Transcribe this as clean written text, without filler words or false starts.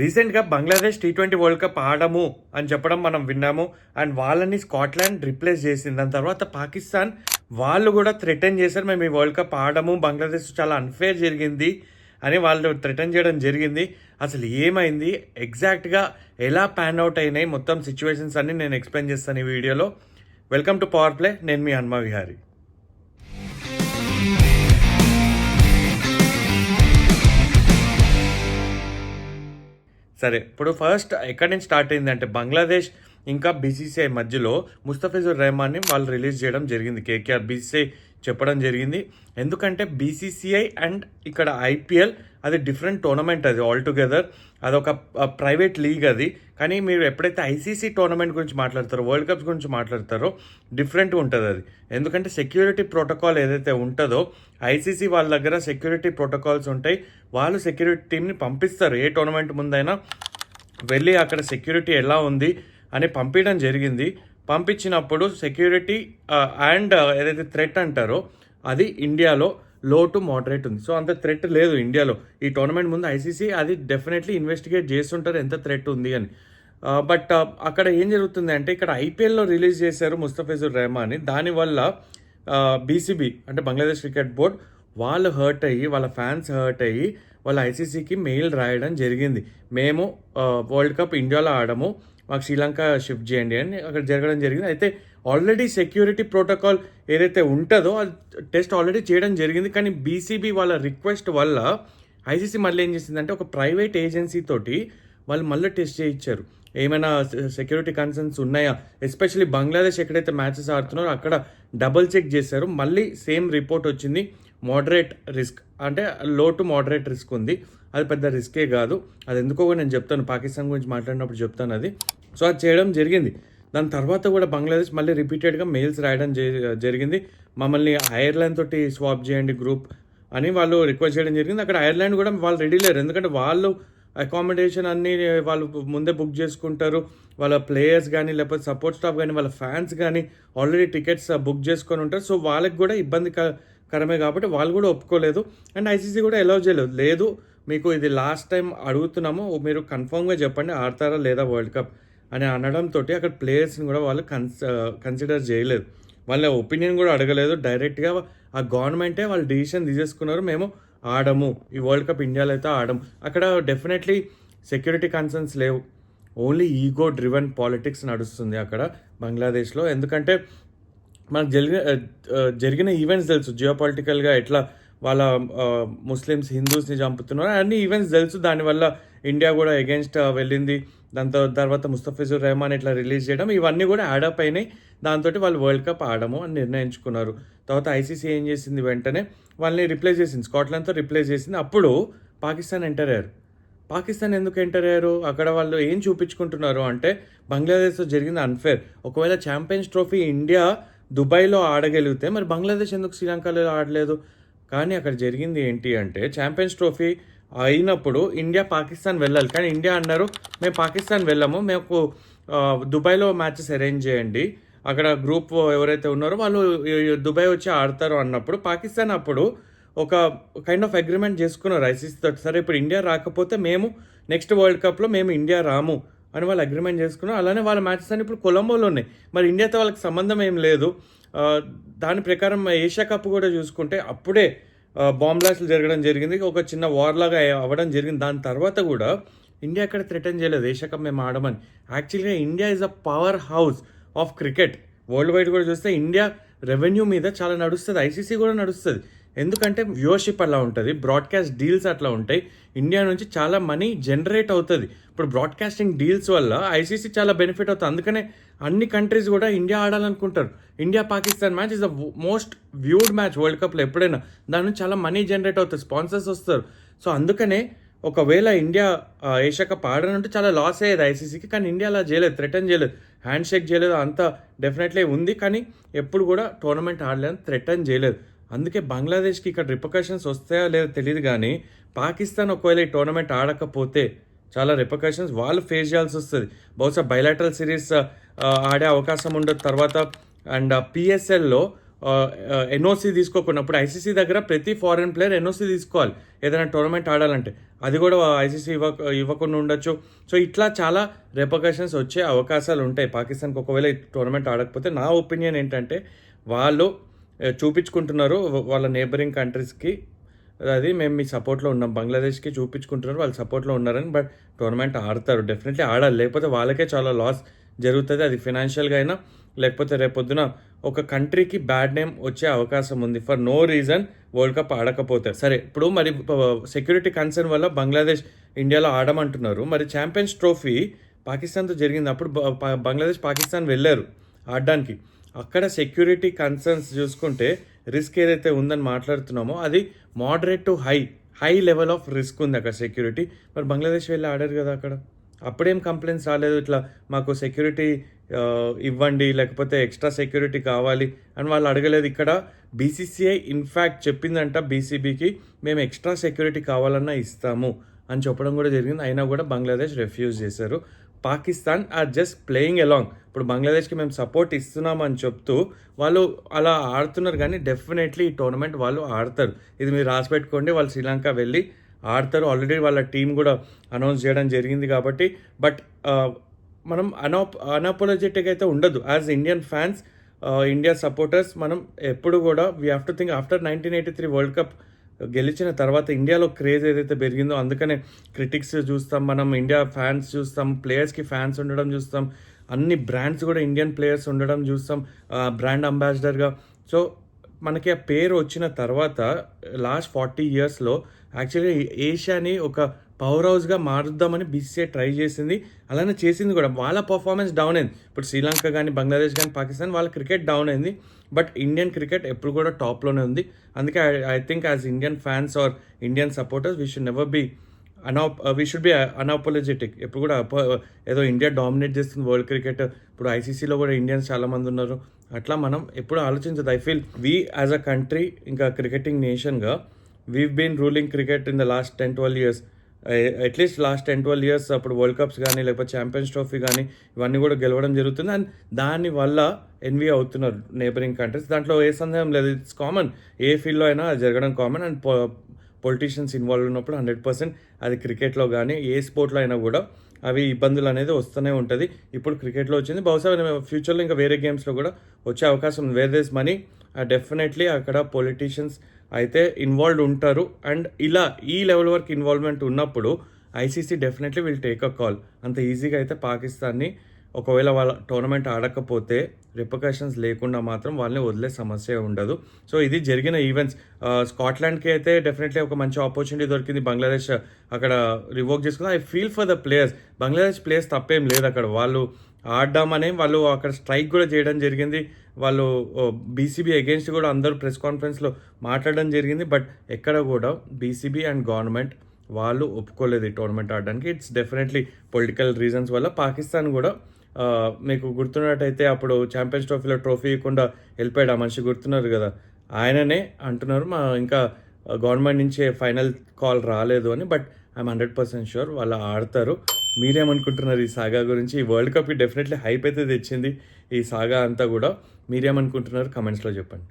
రీసెంట్‌గా Bangladesh T20 world cup ఆడము అని చెప్పడం మనం విన్నాము. అండ్ వాళ్ళని స్కాట్లాండ్ రిప్లేస్ చేసింది. దాని తర్వాత పాకిస్తాన్ వాళ్ళు కూడా థ్రెటన్ చేశారు. మేము ఈ వరల్డ్ కప్ ఆడము. బంగ్లాదేశ్ చాలా అన్‌ఫెయిర్ జరిగింది అని వాళ్ళు థ్రెటన్ చేయడం జరిగింది. అసలు ఏమైంది? ఎగ్జాక్ట్‌గా ఎలా పాన్ ఔట్ అయినాయి మొత్తం సిట్యుయేషన్స్ అన్నీ నేను ఎక్స్‌ప్లెయిన్ చేస్తాను ఈ వీడియోలో. Welcome to power play. నేను మీ హనుమ విహారీ. సరే, ఇప్పుడు ఫస్ట్ ఎక్కడి నుంచి స్టార్ట్ అయిందంటే బంగ్లాదేశ్ ఇంకా బీసీసీఐ మధ్యలో ముస్తఫిజుర్ రెహమాన్ని వాళ్ళు రిలీజ్ చేయడం జరిగింది. కేకేఆర్ బీసీసీఐ చెప్పడం జరిగింది. ఎందుకంటే బీసీసీఐ అండ్ ఇక్కడ ఐపీఎల్ అది డిఫరెంట్ టోర్నమెంట్, అది ఆల్ టుగెదర్ అదొక ప్రైవేట్ లీగ్ అది. కానీ మీరు ఎప్పుడైతే ఐసీసీ టోర్నమెంట్ గురించి మాట్లాడతారో, వరల్డ్ కప్స్ గురించి మాట్లాడతారో డిఫరెంట్గా ఉంటుంది అది. ఎందుకంటే సెక్యూరిటీ ప్రోటోకాల్ ఏదైతే ఉంటుందో ఐసీసీ వాళ్ళ దగ్గర సెక్యూరిటీ ప్రోటోకాల్స్ ఉంటాయి. వాళ్ళు సెక్యూరిటీ టీమ్ని పంపిస్తారు. ఏ టోర్నమెంట్ ముందైనా వెళ్ళి అక్కడ సెక్యూరిటీ ఎలా ఉంది అని పంపించడం జరిగింది. పంపించినప్పుడు సెక్యూరిటీ అండ్ ఏదైతే థ్రెట్ అంటారో అది ఇండియాలో లో టు మోడరేట్ ఉంది. సో అంత థ్రెట్ లేదు ఇండియాలో. ఈ టోర్నమెంట్ ముందు ఐసీసీ అది డెఫినెట్లీ ఇన్వెస్టిగేట్ చేస్తుంటారు ఎంత థ్రెట్ ఉంది అని. బట్ అక్కడ ఏం జరుగుతుంది అంటే ఇక్కడ ఐపీఎల్లో రిలీజ్ చేశారు ముస్తఫిజుర్ రెహమాన్ని. దానివల్ల బీసీబీ అంటే బంగ్లాదేశ్ క్రికెట్ బోర్డ్ వాళ్ళు హర్ట్ అయ్యి, వాళ్ళ ఫ్యాన్స్ హర్ట్ అయ్యి వాళ్ళ ఐసీసీకి మెయిల్ రాయడం జరిగింది. మేము వరల్డ్ కప్ ఇండియాలో ఆడము, మాకు శ్రీలంక షిఫ్ట్ చేయండి అని అక్కడ జరగడం జరిగింది. అయితే ఆల్రెడీ సెక్యూరిటీ ప్రోటోకాల్ ఏదైతే ఉంటుందో అది టెస్ట్ ఆల్రెడీ చేయడం జరిగింది. కానీ బీసీబీ వాళ్ళ రిక్వెస్ట్ వల్ల ఐసీసీ మళ్ళీ ఏం చేసిందంటే ఒక ప్రైవేట్ ఏజెన్సీ తోటి వాళ్ళు మళ్ళీ టెస్ట్ చేయించారు. ఏమైనా సెక్యూరిటీ కన్సర్న్స్ ఉన్నాయా, ఎస్పెషల్లీ బంగ్లాదేశ్ ఎక్కడైతే మ్యాచెస్ ఆడుతున్నారో అక్కడ డబుల్ చెక్ చేశారు. మళ్ళీ సేమ్ రిపోర్ట్ వచ్చింది, మోడరేట్ రిస్క్ అంటే లో టు మోడరేట్ రిస్క్ ఉంది. అది పెద్ద రిస్కే కాదు. అది ఎందుకో నేను చెప్తాను, పాకిస్తాన్ గురించి మాట్లాడినప్పుడు చెప్తాను అది. సో అది చేయడం జరిగింది. దాని తర్వాత కూడా బంగ్లాదేశ్ మళ్ళీ రిపీటెడ్గా మెయిల్స్ రాయడం జరిగింది. మమ్మల్ని ఐర్లాండ్ తోటి స్వాప్ చేయండి గ్రూప్ అని వాళ్ళు రిక్వెస్ట్ చేయడం జరిగింది. అక్కడ ఐర్లాండ్ కూడా వాళ్ళు రెడీ లేరు. ఎందుకంటే వాళ్ళు అకామిడేషన్ అన్నీ వాళ్ళు ముందే బుక్ చేసుకుంటారు. వాళ్ళ ప్లేయర్స్ కానీ లేకపోతే సపోర్ట్ స్టాఫ్ కానీ వాళ్ళ ఫ్యాన్స్ కానీ ఆల్రెడీ టికెట్స్ బుక్ చేసుకొని ఉంటారు. సో వాళ్ళకి కూడా ఇబ్బందికరమే కాబట్టి వాళ్ళు కూడా ఒప్పుకోలేదు. అండ్ ఐసీసీ కూడా అలౌ చేయలేదు. లేదు, మీకు ఇది లాస్ట్ టైం అడుగుతున్నాము, మీరు కన్ఫర్మ్గా చెప్పండి ఆడతారా లేదా వరల్డ్ కప్ అని అనడంతో అక్కడ ప్లేయర్స్ని కూడా వాళ్ళు కన్సిడర్ చేయలేదు. వాళ్ళ ఒపీనియన్ కూడా అడగలేదు. డైరెక్ట్గా ఆ గవర్నమెంటే వాళ్ళు డిసిషన్ తీసేసుకున్నారు, మేము ఆడము, ఈ వరల్డ్ కప్ ఇండియాలో అయితే ఆడము. అక్కడ డెఫినెట్లీ సెక్యూరిటీ కన్సర్న్స్ లేవు, ఓన్లీ ఈగో డ్రివెన్ పాలిటిక్స్ నడుస్తుంది అక్కడ బంగ్లాదేశ్లో. ఎందుకంటే మనకు జరిగిన ఈవెంట్స్ తెలుసు, జియోపాలిటికల్గా ఎట్లా వాళ్ళ ముస్లిమ్స్ హిందూస్ని చంపుతున్నారు, అన్ని ఈవెంట్స్ తెలుసు. దానివల్ల ఇండియా కూడా అగెన్స్ట్ వెళ్ళింది. దాంతో తర్వాత ముస్తఫిజుర్ రెహమాన్ ఇట్లా రిలీజ్ చేయడం ఇవన్నీ కూడా యాడప్ అయినాయి. దాంతో వాళ్ళు వరల్డ్ కప్ ఆడము అని నిర్ణయించుకున్నారు. తర్వాత ఐసీసీ ఏం చేసింది, వెంటనే వాళ్ళని రిప్లేస్ చేసింది, స్కాట్లాండ్తో రిప్లేస్ చేసింది. అప్పుడు పాకిస్తాన్ ఎంటర్ అయ్యారు. పాకిస్తాన్ ఎందుకు ఎంటర్ అయ్యారు? అక్కడ వాళ్ళు ఏం చూపించుకుంటున్నారు అంటే బంగ్లాదేశ్తో జరిగింది అన్ఫేర్. ఒకవేళ ఛాంపియన్స్ ట్రోఫీ ఇండియా దుబాయ్లో ఆడగలిగితే మరి బంగ్లాదేశ్ ఎందుకు శ్రీలంకలో ఆడలేదు? కానీ అక్కడ జరిగింది ఏంటి అంటే ఛాంపియన్స్ ట్రోఫీ అయినప్పుడు ఇండియా పాకిస్తాన్ వెళ్ళాలి. కానీ ఇండియా అన్నారు మేము పాకిస్తాన్ వెళ్ళాము, మేము దుబాయ్లో మ్యాచెస్ అరేంజ్ చేయండి, అక్కడ గ్రూప్ ఎవరైతే ఉన్నారో వాళ్ళు దుబాయ్ వచ్చి ఆడతారు అన్నప్పుడు పాకిస్తాన్ అప్పుడు ఒక కైండ్ ఆఫ్ అగ్రిమెంట్ చేసుకున్నారు ఐసీసీతో. సరే ఇప్పుడు ఇండియా రాకపోతే మేము నెక్స్ట్ వరల్డ్ కప్లో మేము ఇండియా రాము అని వాళ్ళు అగ్రిమెంట్ చేసుకున్నారు. అలానే వాళ్ళ మ్యాచెస్ అని ఇప్పుడు కొలంబోలో ఉన్నాయి. మరి ఇండియాతో వాళ్ళకి సంబంధం ఏం లేదు. దాని ప్రకారం ఏషియా కప్ కూడా చూసుకుంటే అప్పుడే బాంబ్ బ్లాస్ట్లు జరగడం జరిగింది, ఒక చిన్న వార్ లాగా అవ్వడం జరిగింది. దాని తర్వాత కూడా ఇండియా అక్కడ థ్రెటన్ చేయలేదు ఏషియా కప్ మేము ఆడమని. యాక్చువల్గా India is a power house of cricket. World wide కూడా చూస్తే ఇండియా రెవెన్యూ మీద చాలా నడుస్తుంది, ఐసీసీ కూడా నడుస్తుంది. ఎందుకంటే వ్యూవర్షిప్ అలా ఉంటుంది, బ్రాడ్కాస్ట్ డీల్స్ అట్లా ఉంటాయి. ఇండియా నుంచి చాలా మనీ జనరేట్ అవుతుంది. ఇప్పుడు బ్రాడ్కాస్టింగ్ డీల్స్ వల్ల ఐసీసీ చాలా బెనిఫిట్ అవుతుంది. అందుకనే అన్ని కంట్రీస్ కూడా ఇండియా ఆడాలనుకుంటారు. India Pakistan match is the most viewed match world కప్లో ఎప్పుడైనా. దాని నుంచి చాలా మనీ జనరేట్ అవుతుంది, స్పాన్సర్స్ వస్తారు. సో అందుకనే ఒకవేళ ఇండియా ఏషియా కప్ ఆడనంటే చాలా లాస్ అయ్యేది ఐసీసీకి. కానీ ఇండియా అలా చేయలేదు, థ్రెటన్ చేయలేదు, హ్యాండ్ షేక్ చేయలేదు. అంతా డెఫినెట్లీ ఉంది, కానీ ఎప్పుడు కూడా టోర్నమెంట్ ఆడలేదు, థ్రెటన్ చేయలేదు. అందుకే బంగ్లాదేశ్కి ఇక్కడ రిపర్కషన్స్ వస్తాయో లేదో తెలియదు. కానీ పాకిస్తాన్ ఒకవేళ ఈ టోర్నమెంట్ ఆడకపోతే చాలా రిపర్కషన్స్ వాళ్ళు ఫేస్ చేయాల్సి వస్తుంది. బహుశా బైలాటరల్ సిరీస్ ఆడే అవకాశం ఉండదు తర్వాత. అండ్ పిఎస్ఎల్లో ఎన్ఓసి తీసుకోకుండా, ఇప్పుడు ఐసీసీ దగ్గర ప్రతి ఫారెన్ ప్లేయర్ ఎన్ఓసి తీసుకోవాలి ఏదైనా టోర్నమెంట్ ఆడాలంటే, అది కూడా ఐసీసీ ఇవ్వకుండా ఉండొచ్చు. సో ఇట్లా చాలా రిపర్కషన్స్ వచ్చే అవకాశాలు ఉంటాయి పాకిస్తాన్కి ఒకవేళ ఈ టోర్నమెంట్ ఆడకపోతే. నా ఒపీనియన్ ఏంటంటే వాళ్ళు చూపించుకుంటున్నారు వాళ్ళ నేబరింగ్ కంట్రీస్కి, అది మేము మీ సపోర్ట్లో ఉన్నాం, బంగ్లాదేశ్కి చూపించుకుంటున్నారు వాళ్ళు సపోర్ట్లో ఉన్నారని. బట్ టోర్నమెంట్ ఆడతారు, డెఫినెట్లీ ఆడాలి, లేకపోతే వాళ్ళకే చాలా లాస్ జరుగుతుంది, అది ఫినాన్షియల్గా అయినా లేకపోతే రేపొద్దున ఒక కంట్రీకి బ్యాడ్ నేమ్ వచ్చే అవకాశం ఉంది for no reason world cup ఆడకపోతే. సరే ఇప్పుడు మరి సెక్యూరిటీ కన్సర్న్ వల్ల బంగ్లాదేశ్ ఇండియాలో ఆడమంటున్నారు, మరి ఛాంపియన్స్ ట్రోఫీ పాకిస్తాన్తో జరిగింది, అప్పుడు బంగ్లాదేశ్ పాకిస్తాన్ వెళ్ళారు ఆడడానికి. అక్కడ సెక్యూరిటీ కన్సర్న్స్ చూసుకుంటే రిస్క్ ఏదైతే ఉందని మాట్లాడుతున్నామో అది moderate to high level of risk ఉంది అక్కడ సెక్యూరిటీ. మరి బంగ్లాదేశ్ వెళ్ళి ఆడారు కదా అక్కడ, అప్పుడేం కంప్లైంట్స్ రాలేదు ఇట్లా మాకు సెక్యూరిటీ ఇవ్వండి లేకపోతే ఎక్స్ట్రా సెక్యూరిటీ కావాలి అని వాళ్ళు అడగలేదు. ఇక్కడ బీసీసీఐ ఇన్ఫ్యాక్ట్ చెప్పిందంట బీసీబీకి, మేము ఎక్స్ట్రా సెక్యూరిటీ కావాలన్నా ఇస్తాము అని చెప్పడం కూడా జరిగింది. అయినా కూడా బంగ్లాదేశ్ రిఫ్యూజ్ చేశారు. Pakistan are just playing along. ఇప్పుడు బంగ్లాదేశ్కి మేము సపోర్ట్ ఇస్తున్నామని చెప్తూ వాళ్ళు అలా ఆడుతున్నారు, కానీ డెఫినెట్లీ ఈ టోర్నమెంట్ వాళ్ళు ఆడతారు, ఇది మీరు రాసి పెట్టుకోండి. వాళ్ళు శ్రీలంక వెళ్ళి ఆడతారు, ఆల్రెడీ వాళ్ళ టీం కూడా అనౌన్స్ చేయడం జరిగింది కాబట్టి. బట్ మనం అన్అపాలజెటిక్ అయితే ఉండదు as Indian fans, India supporters. మనం ఎప్పుడు కూడా we have to think after 1983 world cup గెలిచిన తర్వాత ఇండియాలో క్రేజ్ ఏదైతే పెరిగిందో, అందుకనే క్రిటిక్స్ చూస్తాం, మనం ఇండియా ఫ్యాన్స్ చూస్తాం, ప్లేయర్స్కి ఫ్యాన్స్ ఉండడం చూస్తాం, అన్ని బ్రాండ్స్ కూడా ఇండియన్ ప్లేయర్స్ ఉండడం చూస్తాం బ్రాండ్ అంబాసిడర్గా. సో మనకి ఆ పేరు వచ్చిన తర్వాత లాస్ట్ 40 yearsలో యాక్చువల్గా ఏషియాని ఒక పవర్ హౌస్గా మారుద్దామని బీసీసీఐ ట్రై చేసింది, అలానే చేసింది కూడా. వాళ్ళ పర్ఫార్మెన్స్ డౌన్ అయింది, ఇప్పుడు శ్రీలంక కానీ బంగ్లాదేశ్ కానీ పాకిస్తాన్ వాళ్ళ క్రికెట్ డౌన్ అయింది, బట్ ఇండియన్ క్రికెట్ ఎప్పుడు కూడా టాప్లోనే ఉంది. అందుకే I think as Indian fans or Indian supporters we should never be we should be unapologetic. ఎప్పుడు కూడా ఏదో ఇండియా డామినేట్ చేస్తుంది వరల్డ్ క్రికెట్, ఇప్పుడు ఐసీసీలో కూడా ఇండియన్స్ చాలామంది ఉన్నారు, అట్లా మనం ఎప్పుడు ఆలోచించదు. I feel we as a country ఇంకా క్రికెటింగ్ నేషన్గా we've been ruling cricket in the last 10-12 years, at least last 10-12 years. అప్పుడు వరల్డ్ కప్స్ కానీ లేకపోతే ఛాంపియన్స్ ట్రోఫీ కానీ ఇవన్నీ కూడా గెలవడం జరుగుతుంది, అండ్ దానివల్ల ఎన్వీ అవుతున్నారు నేబరింగ్ కంట్రీస్. దాంట్లో ఏ సందేహం లేదు, ఇట్స్ కామన్, ఏ ఫీల్డ్లో అయినా అది జరగడం కామన్. అండ్ పొలిటీషియన్స్ ఇన్వాల్వ్ ఉన్నప్పుడు 100% అది క్రికెట్లో కానీ ఏ స్పోర్ట్లో అయినా కూడా అవి ఇబ్బందులు అనేది వస్తూనే ఉంటుంది. ఇప్పుడు క్రికెట్లో వచ్చింది, బహుశా ఫ్యూచర్లో ఇంకా వేరే గేమ్స్లో కూడా వచ్చే అవకాశం ఉంది. వేర్ దేస్ మనీ డెఫినెట్లీ అక్కడ పొలిటీషియన్స్ అయితే ఇన్వాల్వ్డ్ ఉంటారు. అండ్ ఇలా ఈ లెవెల్ వరకు ఇన్వాల్వ్మెంట్ ఉన్నప్పుడు ICC definitely will take a call. అంత ఈజీగా అయితే పాకిస్తాన్ని ఒకవేళ వాళ్ళ టోర్నమెంట్ ఆడకపోతే రిపర్కషన్స్ లేకుండా మాత్రం వాళ్ళని వదిలే సమస్య ఉండదు. సో ఇది జరిగిన ఈవెంట్స్. స్కాట్లాండ్కి అయితే డెఫినెట్లీ ఒక మంచి ఆపర్చునిటీ దొరికింది, బంగ్లాదేశ్ అక్కడ రివోక్ చేసుకుంది. I feel for the players, Bangladesh players తప్పేం లేదు, అక్కడ వాళ్ళు ఆడడామని వాళ్ళు అక్కడ స్ట్రైక్ కూడా చేయడం జరిగింది. వాళ్ళు బీసీబీ అగేన్స్ట్ కూడా అందరూ ప్రెస్ కాన్ఫరెన్స్లో మాట్లాడడం జరిగింది, బట్ ఎక్కడ కూడా బీసీబీ అండ్ గవర్నమెంట్ వాళ్ళు ఒప్పుకోలేదు ఈ టోర్నమెంట్ ఆడడానికి. ఇట్స్ డెఫినెట్లీ పొలిటికల్ రీజన్స్ వల్ల. పాకిస్తాన్ కూడా మీకు గుర్తున్నట్టయితే అప్పుడు ఛాంపియన్స్ ట్రోఫీలో ట్రోఫీ ఇవ్వకుండా వెళ్ళిపోయాడు ఆ మనిషి, గుర్తున్నారు కదా, ఆయననే అంటున్నారు మా ఇంకా గవర్నమెంట్ నుంచి ఫైనల్ కాల్ రాలేదు అని. బట్ ఐఎమ్ 100% షూర్ వాళ్ళు ఆడతారు. మీరేమనుకుంటున్నారు ఈ సాగా గురించి? ఈ వరల్డ్ కప్ డెఫినెట్లీ హైప్ అయితే తెచ్చింది ఈ సాగా అంతా కూడా. మీరేమనుకుంటున్నారు కమెంట్స్లో చెప్పండి.